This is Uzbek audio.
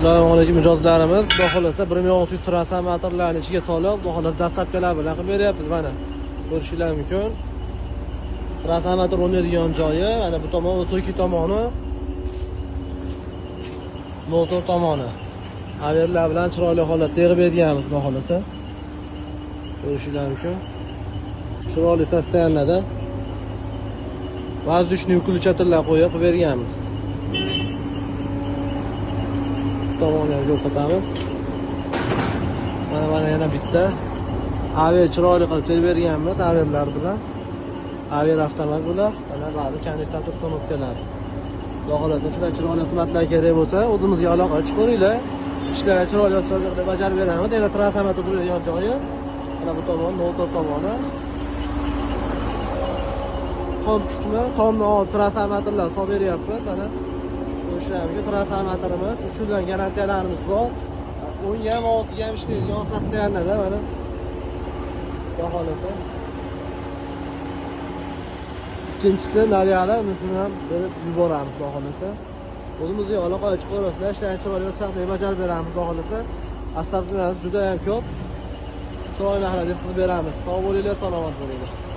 Assalomu alaykum mijozlarimiz. Xudo xolasa 1600 transformatorlarni ichiga solib, xudo xolasa dastlabkilar bilan qilib beryapmiz mana. Ko'rishingiz mumkin. Transformator o'rnaydigan joyi, mana bu tomon o'soki tomoni, motor tomoni. Averlar bilan chiroyli holatda yig'ib berganmiz, xudo xolasa. Ko'rishingiz mumkin. Chiroyli sostoyaniyada воздушный ukulchatirlar qo'yib berganmiz. Tomonni ko'rsatamiz. Mana yana bitta aver chiroyli qilib terib berganmiz averlar bilan. Aver avtomat bular. Mana ba'zi kanistrator knopkalar. Xudo xolasa shunday chiroyli xizmatlar kerak bo'lsa, o'zimizga aloqa chiqaringlar. Ishlarni chiroyli qilib bajarib beramiz. Yana transformator turadigan joyi. Mana bu tomon, motor tomoni. Tom qismi, tomni olib transformatorlar solib beryapmiz. Mana o'shalarga transformatorimiz, uchundan garantiyalarimiz bor. 10 ga ham 6 ga ham ishlaydigan sostoyaniyada mana. Xudo xolasa. Ikkinchisi naryada bizni ham berib yuboramiz, xudo xolasa. O'zimizga aloqa chiqarasizlar, ishlarni chiroyli qilib bajarib beramiz, xudo xolasa. Asfaltlarimiz juda ham ko'p. Chiroyli qilib beramiz. Sog' bo'linglar, salomat bo'linglar.